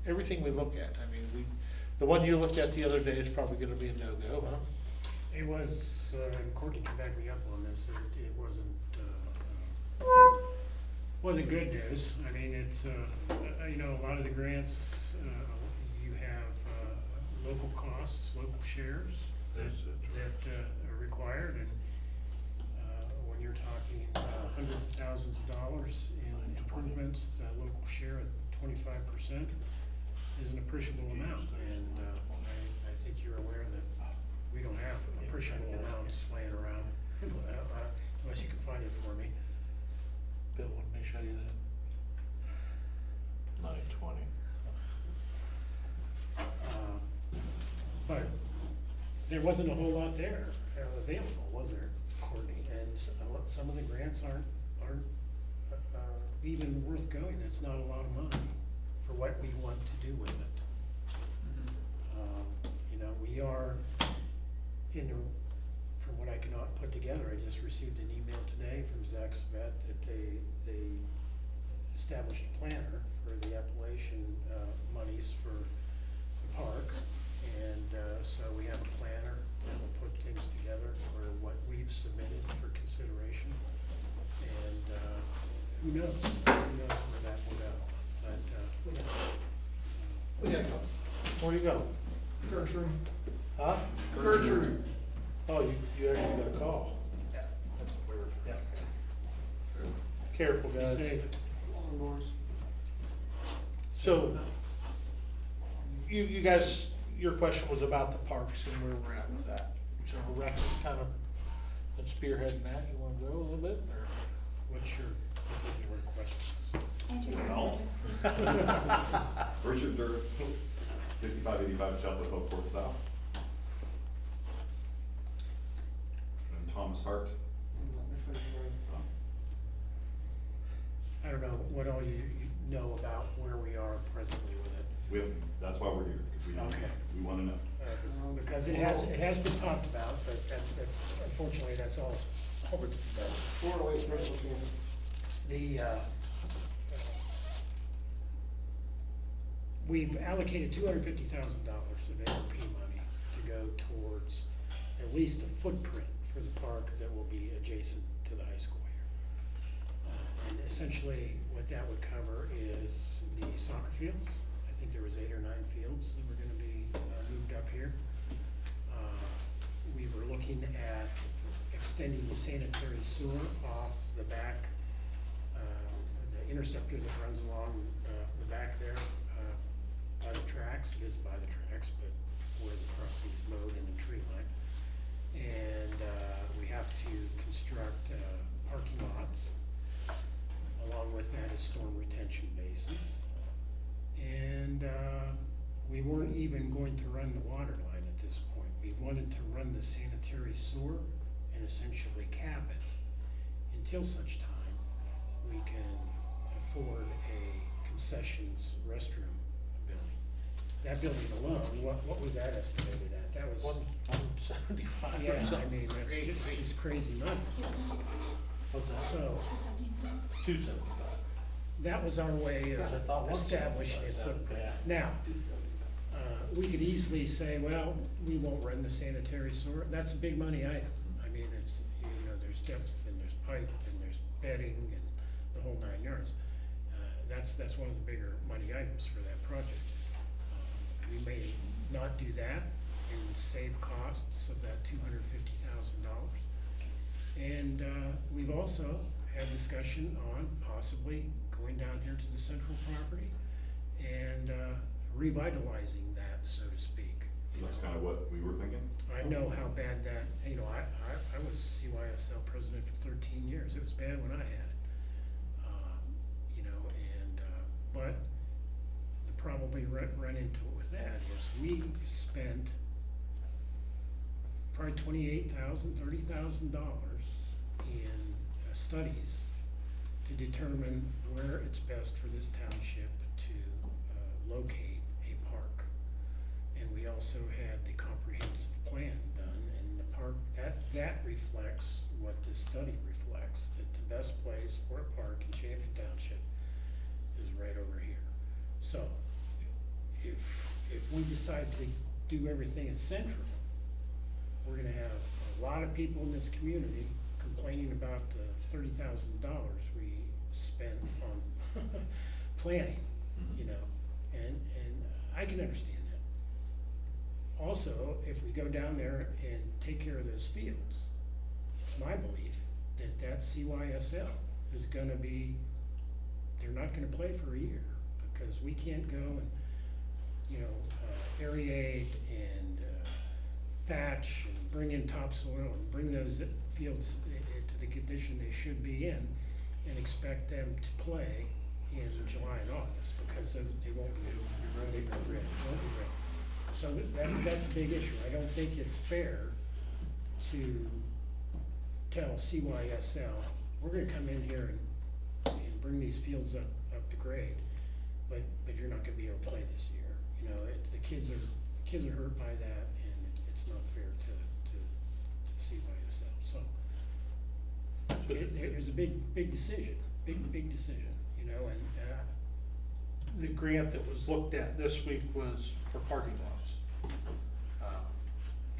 everything we look at, I mean, the one you looked at the other day is probably gonna be a no-go, huh? It was, and Courtney can back me up on this, it wasn't good news. I mean, it's, you know, a lot of the grants, you have, local costs, local shares that are required, and, when you're talking hundreds of thousands of dollars in improvements, that local share at 25% is an appreciable amount, and, I think you're aware that we don't have appreciable amounts laying around, unless you can find it for me. Bill, let me show you that. 920. But there wasn't a whole lot there available, was there, Courtney? And some of the grants aren't even worth going. It's not a lot of money for what we want to do with it. You know, we are from what I cannot put together, I just received an email today from Zach Svet that they established a planner for the Appalachian monies for the park. And so we have a planner that will put things together for what we've submitted for consideration. And who knows where that will go. But We gotta go. Where you go? Gertrude. Huh? Gertrude. Oh, you actually got a call. Yeah, that's what we were, yeah. Careful, be guys. safe. So, you guys, your question was about the parks and where we're at with that. So Rex is kind of spearheading that. You wanna go a little bit, or? What's your particular questions? Enter your No. address, please. Richard Durr, 5585 South of Court South. And Thomas Hart. I don't know what all you know about where we are presently with it. That's why we're here, because Okay. we wanna know. Because it has been talked about, but that's unfortunately, that's all it's been done. Florida Waste Management. The, we've allocated $250,000 of ARP monies to go towards at least a footprint for the park that will be adjacent to the high school here. And essentially, what that would cover is the soccer fields. I think there was 8 or 9 fields that were gonna be moved up here. We were looking at extending the sanitary sewer off the back, the interceptor that runs along the back there, by the tracks. It isn't by the tracks, but where the property's mowed in the tree line. And we have to construct parking lots. Along with that is storm retention basins. And we weren't even going to run the water line at this point. We wanted to run the sanitary sewer and essentially cap it until such time we can afford a concessions restroom building. That building alone, what was that estimated at? That was. 175 Yeah, or I something. mean, that's just crazy money. What's that? So, 275. that was our way I thought of establishing a 175, footprint. yeah. Now, we could easily say, well, we won't run the sanitary sewer. That's a big money item. I mean, it's, you know, there's depth and there's pipe and there's bedding and the whole 9 yards. That's one of the bigger money items for that project. We may not do that and save costs of that $250,000. And we've also had discussion on possibly going down here to the central property and revitalizing that, so to speak. You That's know, kind of what we were thinking. I know how bad that, you know, I was CYSL president for 13 years. It was bad when I had it. You know, and, but the probably run into it with that is we spent probably $28,000, $30,000 in studies to determine where it's best for this township to locate a park. And we also had the comprehensive plan done, and the park, that reflects what this study reflects, that the best place for a park in Champion Township is right over here. So, we decide to do everything at Central, we're gonna have a lot of people in this community complaining about the $30,000 we spent on planning, you know, and I can understand that. Also, if we go down there and take care of those fields, it's my belief that CYSL is gonna be, they're not gonna play for a year, because we can't go and, you know, aerate and thatch and bring in topsoil and bring those fields to the condition they should be in and expect them to play in July and August, because they won't be ready. Won't be ready. So that's a big issue. I don't think it's fair to tell CYSL, we're gonna come in here and bring these fields up to grade, but you're not gonna be able to play this year. You know, the kids are hurt by that, and it's not fair to CYSL, so. It was a big decision, big decision, you know, and, The grant that was looked at this week was for parking lots.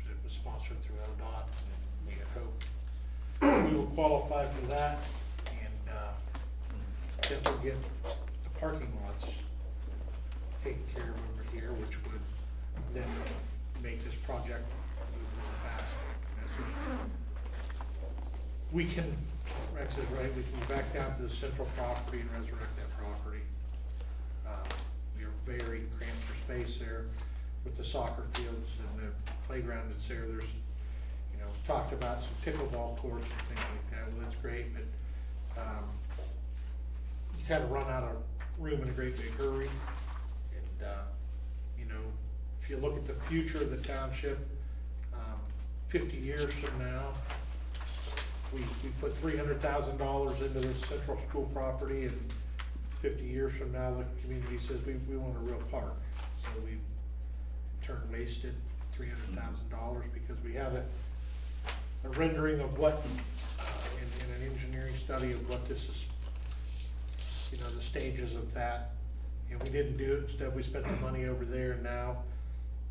It was sponsored through ODOT, and we had hoped we would qualify for that, and, then we'll get the parking lots taken care of over here, which would then make this project move a little faster. We can, Rex is right, we can go back down to the central property and resurrect that property. We are very cramped for space there with the soccer fields and the playground that's there. There's, you know, talked about some pickleball courts and things like that. Well, that's great, but, you kind of run out of room in a great big hurry. And, you know, if you look at the future of the township, 50 years from now, we put $300,000 into this central school property, and 50 years from now, the community says, we want a real park. So we in turn wasted $300,000 because we had a rendering of what, in an engineering study of what this is, you know, the stages of that. And we didn't do it, instead we spent the money over there, and now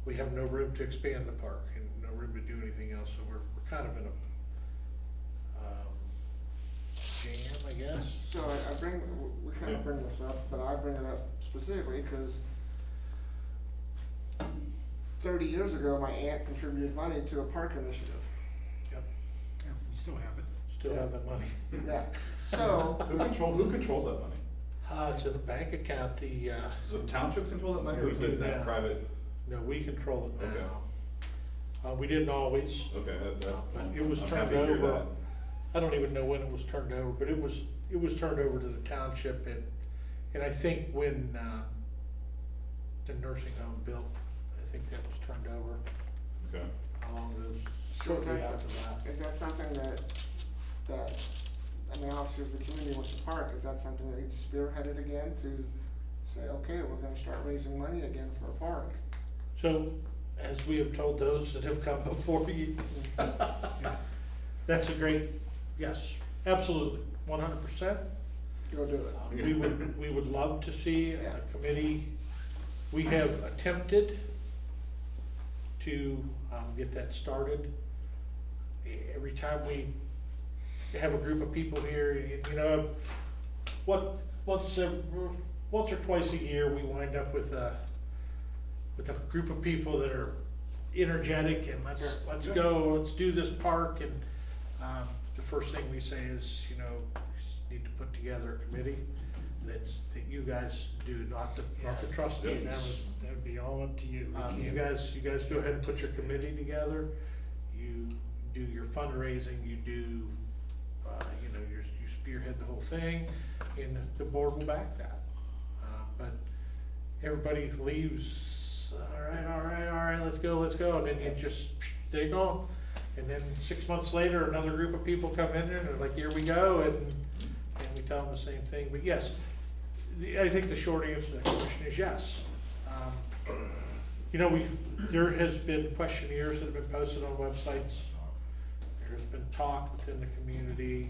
we have no room to expand the park and no room to do anything else, so we're kind of in a, jam, I guess. So we kind of bring this up, but I bring it up specifically because 30 years ago, my aunt contributed money to a park initiative. Yep, yeah, we still have it. still have that money. Yeah, so, Who controls that money? It's in a bank account, So townships control that money, or is it that private? no, we control it Okay. now. We didn't always. Okay, But it was I'm turned happy to hear over. that. I don't even know when it was turned over, but it was turned over to the township, and I think when, the nursing home built, I think that was turned over Okay. along those, so shortly after that. is that something that, I mean, obviously, if the community wants to park, is that something that gets spearheaded again to say, okay, we're gonna start raising money again for a park? So, as we have told those that have come before you, that's a great, yes, absolutely, 100%. Go do it. We would love to see Yeah. a committee. We have attempted to, get that started. Every time we have a group of people here, you know, once or twice a year, we wind up with a group of people that are energetic and let's go, let's do this park, and, the first thing we say is, you know, we need to put together a committee that you guys do, not the trustees. That would be all up to you. We You can't- guys go ahead and put your committee together, you do your fundraising, you do, you know, you spearhead the whole thing, and the board will back that. But everybody leaves, all right, let's go, and then you just, they're gone. And then 6 months later, another group of people come in there and they're like, here we go, and we tell them the same thing. But yes, I think the short answer to that question is yes. You know, there has been questionnaires that have been posted on websites. There's been talk within the community.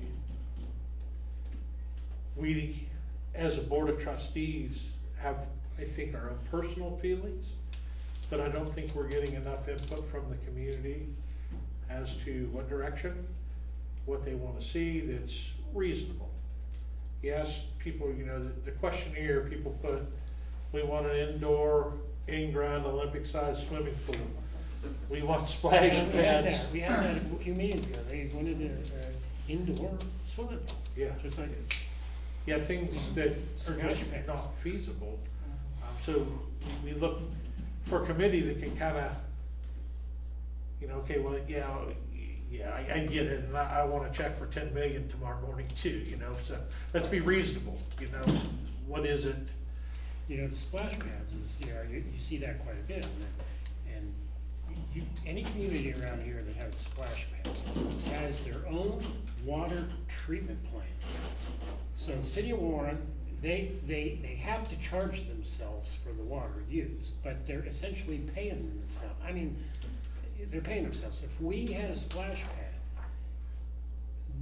We, as a board of trustees, have, I think, our own personal feelings but I don't think we're getting enough input from the community as to what direction, what they wanna see that's reasonable. Yes, people, you know, the questionnaire, people put, we want an indoor, in-ground, Olympic-sized swimming pool. We want splash We had pads. that, we had that a few meetings ago, they wanted an indoor swimming pool, Yeah, just like, yeah, things that are Splash just pads. not feasible. So we look for a committee that can kinda, you know, okay, well, yeah, I get it, and I wanna check for 10 million tomorrow morning too, you know, so let's be reasonable, you know, what is it? you know, the splash pads is, you know, you see that quite a bit, and any community around here that has splash pads has their own water treatment plant. So the city of Warren, they have to charge themselves for the water used, but they're essentially paying themselves. I mean, they're paying themselves. If we had a splash pad,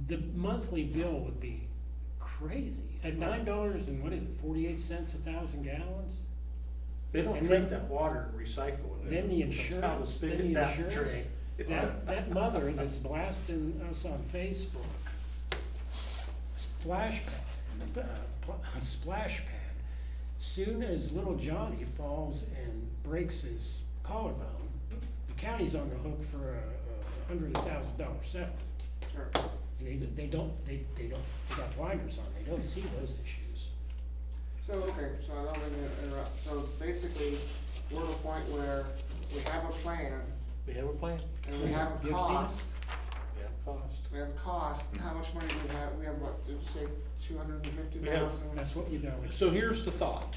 the monthly bill would be crazy. At $9 and what is it, 48 cents 1,000 gallons? They don't And treat then- that water and recycle it. Then the That's how insurance, the then the spigot tap insurance, drain. that mother that's blasting us on Facebook, a splash pad, soon as little Johnny falls and breaks his collarbone, the county's on the hook for a $100,000 settlement. Sure. And they don't got blinders on, they don't see those issues. So, okay, so I don't mean to interrupt, so basically, we're at a point where we have a plan, We have a plan, and we have a You've seen it? cost, we have cost. we have a cost, how much money do we have, we have what, did you say, 250,000? That's what you know. So here's the thought.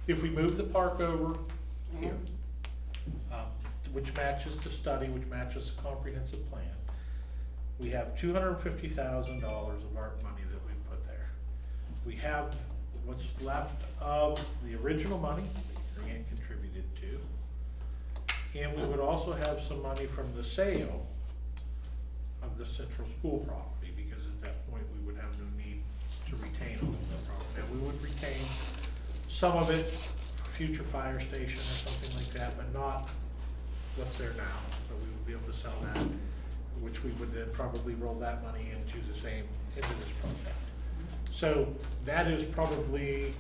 If we move the park over here, which matches the study, which matches the comprehensive plan, we have $250,000 of ARP money that we put there. We have what's left of the original money that Grant contributed to. And we would also have some money from the sale of the central school property, because at that point, we would have no need to retain all of that property. Now, we would retain some of it for future fire station or something like that, but not what's there now. So we would be able to sell that, which we would then probably roll that money into this project. So that is probably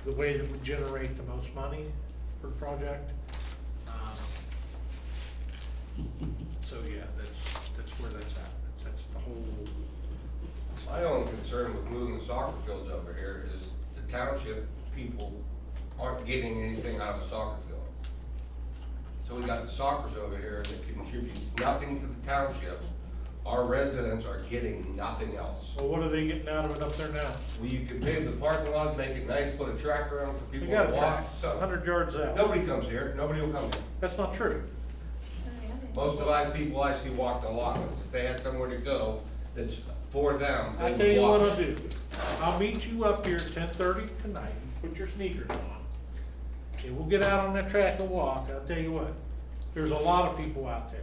the way that would generate the most money for the project. So yeah, that's where that's at. That's the whole. My only concern with moving the soccer fields over here is the township people aren't getting anything out of the soccer field. So we got the soccers over here that contributes nothing to the township. Our residents are getting nothing else. Well, what are they getting out of it up there now? Well, you could pave the parking lot, make it nice, put a track around for We people got to a walk, track, so. 100 yards out. Nobody comes here, nobody will come here. That's not true. Most of the people I see walk the allotments. If they had somewhere to go that's for them, they I would tell you what walk. I'll do. I'll meet you up here at 10:30 tonight. Put your sneakers on. Okay, we'll get out on that track and walk. I'll tell you what, there's a lot of people out there.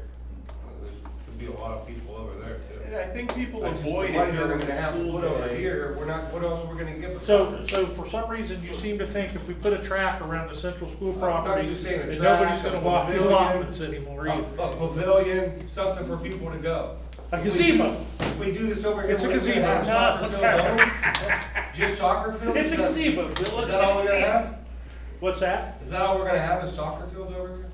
There could be a lot of people over there And too. I think people I just- avoid the money it they're during gonna the have to school put over day. here, what else are we gonna give? So for some reason, you seem to think if we put a track around the central school I'm not property, just saying a that track, nobody's a gonna walk the pavilion, allotments anymore either. A pavilion, something for people to go. A gazebo. If we do this over here, It's a we're gonna have gazebo. soccer No, fields only? Just soccer fields? It's a gazebo. Bill. Is that all we're gonna have? What's that? Is that all we're gonna have is soccer fields over here?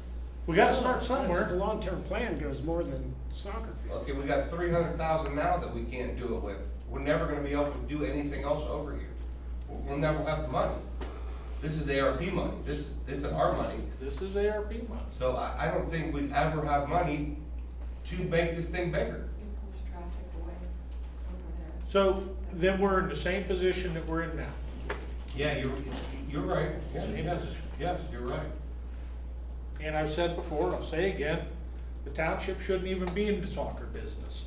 We gotta start The somewhere. long-term plan goes more than soccer field. Okay, we got 300,000 now that we can't do it with. We're never gonna be able to do anything else over here. We'll never have the money. This is ARP money. This isn't our money. This is ARP money. So I don't think we'd ever have money to make this thing bigger. It pulls traffic away over there. So then we're in the same position that we're in now. Yeah, you're right. Yeah, Same yes, position. yes, you're right. And I've said before, and I'll say again, the township shouldn't even be in the soccer business.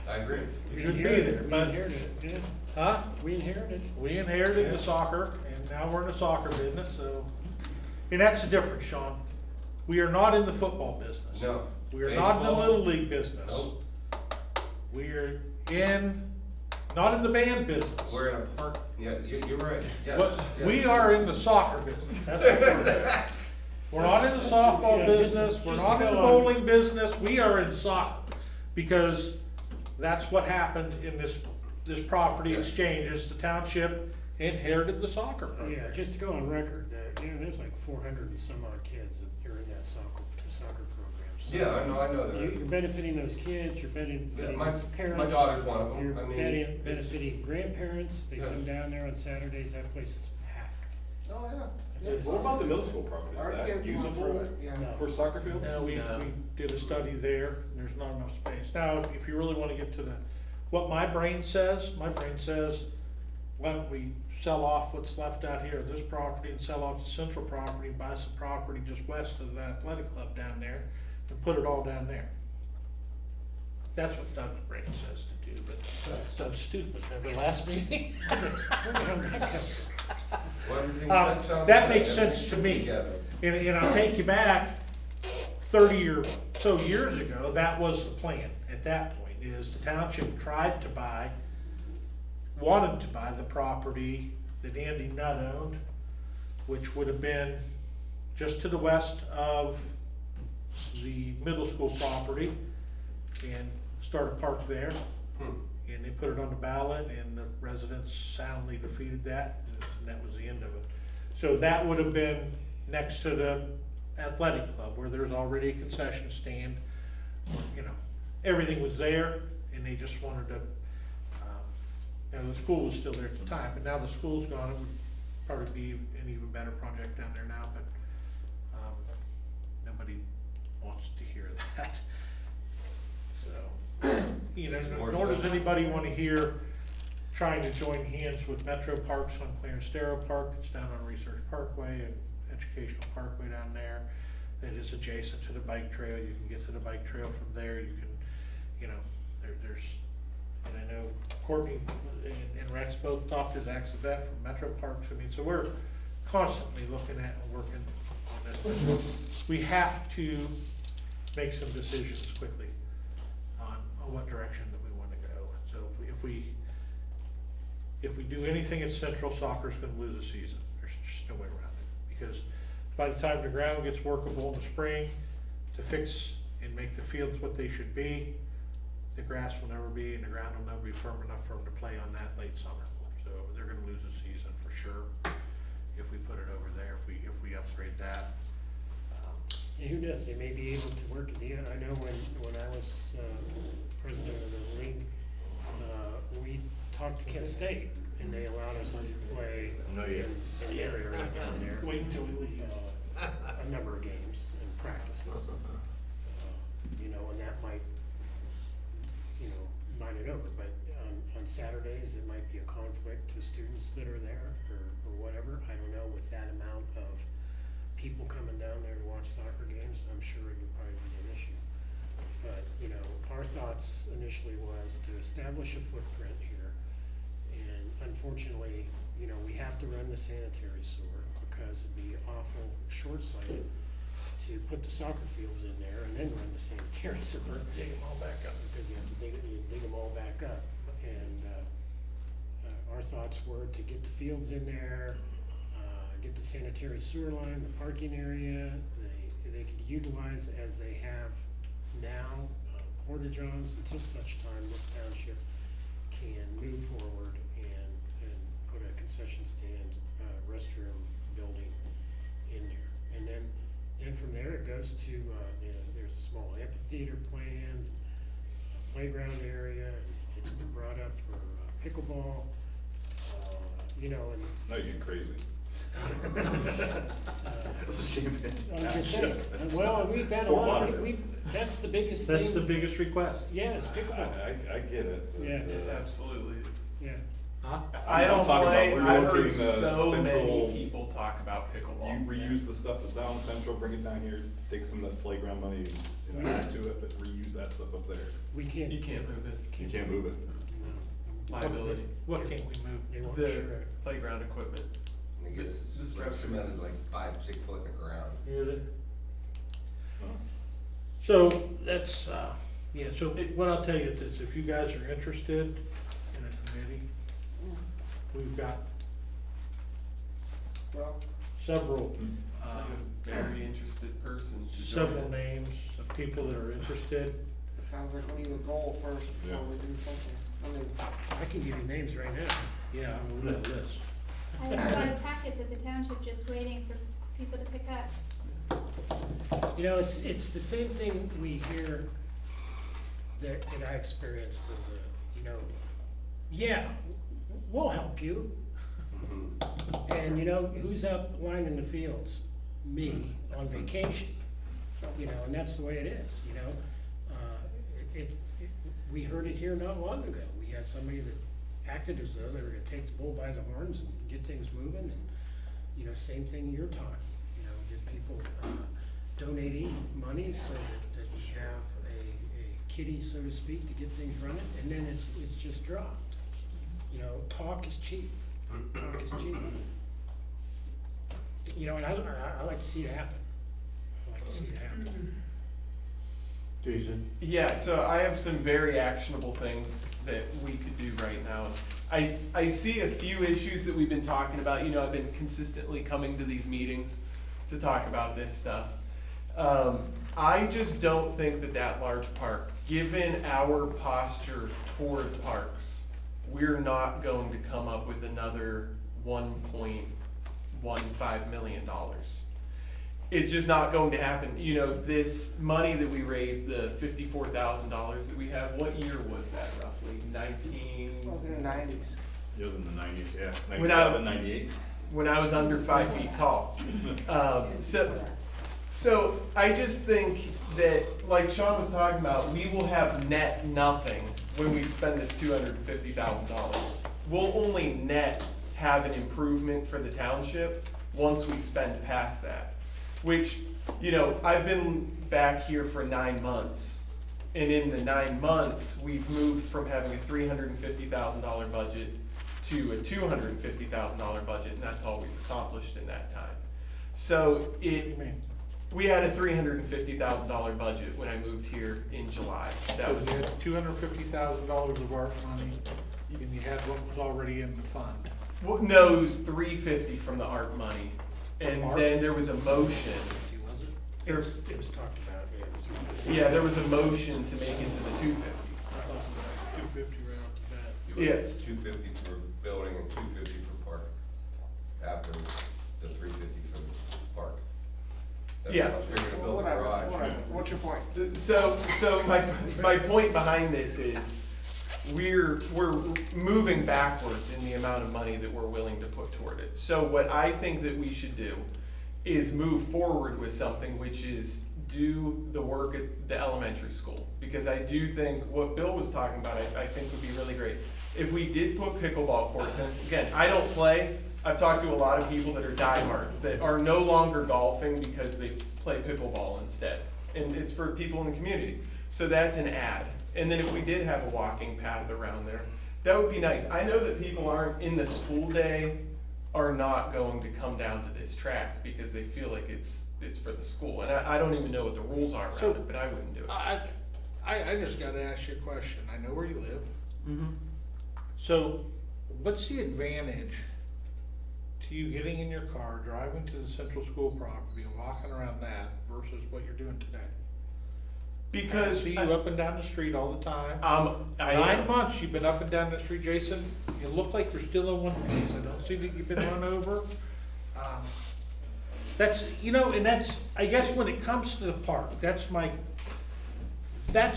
I agree. We shouldn't be there, We but, inherited it, yeah. huh? We inherited. We inherited the soccer, and now we're in the soccer business, so. And that's the difference, Sean. We are not in the football business. No. We are not in the Baseball. little league business. Nope. We are in not in the band business. We're in a park, yeah, you're right, yes. But yes. we are in the soccer business. That's what we're in. We're not in the softball Yeah, just- business, we're just not to in the go on- bowling business, we are in soccer. Because that's what happened in this property Yeah. exchange, is the township inherited the soccer program. Yeah, just to go on record, there's like 400 and some odd kids that are in that soccer program. So Yeah, I know that. You're benefiting those kids, you're benefiting Yeah, my, those parents. my daughter's one of them, You're I mean. benefiting grandparents, they Yeah. come down there on Saturdays, that place is packed. Oh, yeah. What about the middle school property? Our Is that kids went through usable it, yeah. No. for soccer fields? Now, we did a study there, and there's not enough space. Now, if you really wanna get to what my brain says, why don't we sell off what's left out here of this property and sell off the central property, and buy some property just west of the athletic club down there, and put it all down there. That's what Doug's brain says to do, but Doug's stupid, remember last meeting? Where the hell did that come from? Well, everything Uh, sounds that good. makes sense to me. Together. And I'll take you back 30 or so years ago, that was the plan at that point, is the township wanted to buy the property that Andy Nutt owned, which would have been just to the west of the middle school property, and start a park there. Hmm. And they put it on the ballot, and the residents soundly defeated that, and that was the end of it. So that would have been next to the athletic club, where there's already a concession stand. You know, everything was there, and they just wanted to, the school was still there at the time, but now the school's gone, it would probably be an even better project down there now, but, nobody wants to hear that. So, nor does anybody wanna hear trying to join hands with Metro Parks on Clarence Darrow Park, that's down on Research Parkway and Educational Parkway down there, that is adjacent to the bike trail. You can get to the bike trail from there, you can, there's, and I know Courtney and Rex both talked to Zach Savet from Metro Parks. I mean, so we're constantly looking at and working on this. We have to make some decisions quickly on what direction that we wanna go. So if we do anything at Central, soccer's gonna lose a season. There's just no way around it. Because by the time the ground gets workable in the spring to fix and make the fields what they should be, the grass will never be, and the ground will never be firm enough for them to play on that late summer. So they're gonna lose a season for sure if we put it over there, if we upgrade that. And who knows, they may be able to work at the end. I know when I was president of the league, we talked to Kent State, and they allowed us to play in the area right down there. Wait until we leave. A number of games and practices. And that might, line it over, but on Saturdays, it might be a conflict to students that are there or whatever. I don't know, with that amount of people coming down there to watch soccer games, I'm sure it would probably be an issue. But, our thoughts initially was to establish a footprint here. And unfortunately, we have to run the sanitary sewer because it'd be awful short-sighted to put the soccer fields in there and then run the sanitary sewer. Dig them all back up. Because you have to dig them all back up. And, our thoughts were to get the fields in there, get the sanitary sewer line, the parking area, they could utilize as they have now, porta-johns until such time this township can move forward and put a concession stand, restroom building in there. And then from there, it goes to, there's a small amphitheater planned, a playground area, and it's been brought up for pickleball, and. No, you're crazy. That's a shame. I'm just saying, well, we've had a For lot, water. that's the biggest thing. That's the biggest request. Yeah, it's pickleball, I get it. but, Yeah. Absolutely is. yeah. Huh? I I'm don't talking play, about I've heard relocating the so central- many people talk about You pickleball. reuse the stuff that's out in Central, bring it down here, take some of that playground money and add to it, but reuse that stuff up there. We can't. You can't move it, You can't move it. No. liability, What can't we move? They won't the insure it. playground equipment. And it gets This like stuff- cemented like 5, 6 foot in the ground. Here's it. So that's, so what I'll tell you is this, if you guys are interested in committee. We've got Well, several, Like a very interested person to join several it. names of people that are interested. it sounds like we need a goal first before we do something. I mean, I can give you names right now. Yeah, I mean, we got a list. I have a lot of packets at the township just waiting for people to pick up. You know, it's the same thing we hear that I experienced as a, you know, yeah, we'll help you. And you know, who's up lining the fields? Me, on vacation. You know, and that's the way it is, you know? We heard it here not long ago. We had somebody that acted as though they were gonna take the bull by the horns and get things moving, and, you know, same thing you're talking, you know, get people, donating money so that we have a kitty, so to speak, to get things running, and then it's just dropped. You know, talk is cheap. Talk is cheap. You know, and I like to see it happen. I like to see it happen. Jason? Yeah, so I have some very actionable things that we could do right now. I see a few issues that we've been talking about. You know, I've been consistently coming to these meetings to talk about this stuff. I just don't think that large park, given our posture toward parks, we're not going to come up with another $1.15 million. It's just not going to happen. You know, this money that we raised, the $54,000 that we have, what year was that roughly? 19? well, in the nineties. It was in the nineties, yeah, When I- 97, 98. When I was under 5 feet tall. So I just think that, like Sean was talking about, we will have net nothing when we spend this $250,000. We'll only net have an improvement for the township once we spend past that. Which, you know, I've been back here for 9 months. And in the 9 months, we've moved from having a $350,000 budget to a $250,000 budget, and that's all we've accomplished in that time. So we had a $350,000 budget when I moved here in July. That So was, you had $250,000 of ARP money, and you had what was already in the fund. well, no, it was $350 from the ARP money. And From ARP? then there was a motion, Was it? It was talked about, yeah, it was 350. yeah, there was a motion to make it to the 250. I thought it was 250 right off the bat. Yeah. 250 for building and 250 for park, after the 350 for the park. That's Yeah. how much bigger the Well, building whatever, garage. whatever. What's your point? So my point behind this is, we're moving backwards in the amount of money that we're willing to put toward it. So what I think that we should do is move forward with something, which is do the work at the elementary school. Because I do think what Bill was talking about, I think would be really great. If we did put pickleball courts in, again, I don't play. I've talked to a lot of people that are diehards that are no longer golfing because they play pickleball instead. And it's for people in the community. So that's an ad. And then if we did have a walking path around there, that would be nice. I know that people aren't in the school day are not going to come down to this track because they feel like it's for the school. And I don't even know what the rules are So- around it, but I wouldn't do it. I just gotta ask you a question. I know where you live. Mm-hmm. So what's the advantage to you getting in your car, driving to the central school property and walking around that versus what you're doing today? I Because see you up and down the street all the time. I 9 am. months you've been up and down the street, Jason. You look like you're still in one piece. I don't see that you've been run over. That's, you know, and that's, I guess when it comes to the park, that's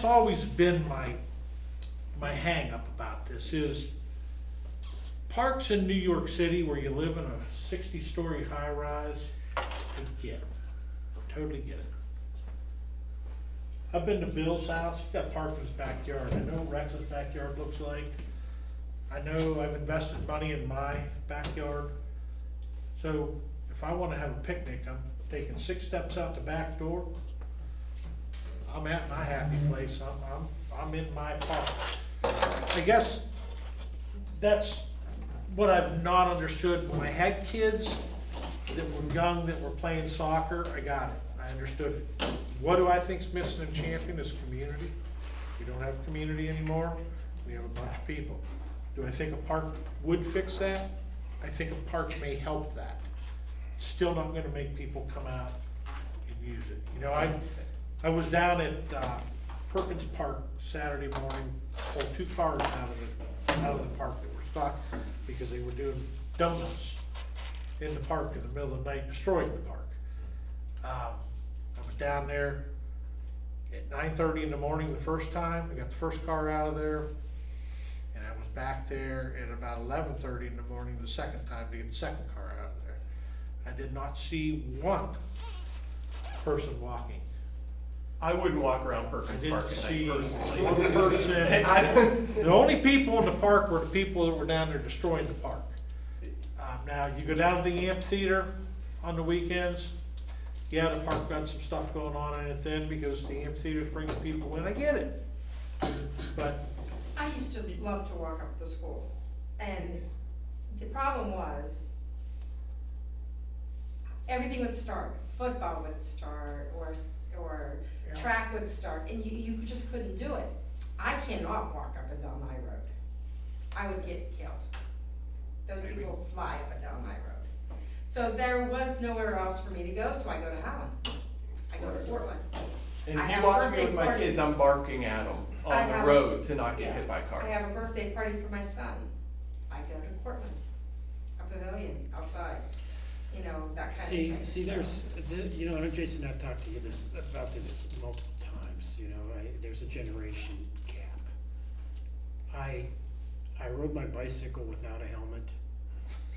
always been my hang up about this is parks in New York City where you live in a 60-story high rise, I get it. Totally get it. I've been to Bill's house, he's got park in his backyard, I know what Rex's backyard looks like. I know I've invested money in my backyard. So if I wanna have a picnic, I'm taking 6 steps out the back door. I'm at my happy place, I'm in my park. I guess that's what I've not understood. When I had kids that were young, that were playing soccer, I got it, I understood it. What do I think's missing in Champion is community. We don't have community anymore, we have a bunch of people. Do I think a park would fix that? I think a park may help that. Still not gonna make people come out and use it. You know, I was down at Perkins Park Saturday morning, pulled 2 cars out of the park that were stocked because they were doing donuts in the park in the middle of the night, destroying the park. I was down there at 9:30 in the morning the first time, I got the first car out of there, and I was back there at about 11:30 in the morning the second time to get the second car out of there. I did not see one person walking. I wouldn't walk around I Perkins didn't Park at see night personally. one person. The only people in the park were the people that were down there destroying the park. Now, you go down to the amphitheater on the weekends, yeah, the park got some stuff going on in it then because the amphitheater's bringing people in, I get it. But I used to love to walk up to the school, and the problem was, everything would start, football would start, or Yeah. track would start, and you just couldn't do it. I cannot walk up and down my road. I would get killed. Those Maybe. people fly up and down my road. So there was nowhere else for me to go, so I go to Howland. I go to Portland. And I if have you a watch me birthday with my party. kids, I'm barking at them I on the have- road to not get Yeah. hit by cars. I have a birthday party for my son. I go to Portland, a pavilion outside, you know, that kind of thing. See, So- there's, you know, and Jason, I've talked to you about this multiple times, you know, there's a generation gap. I rode my bicycle without a helmet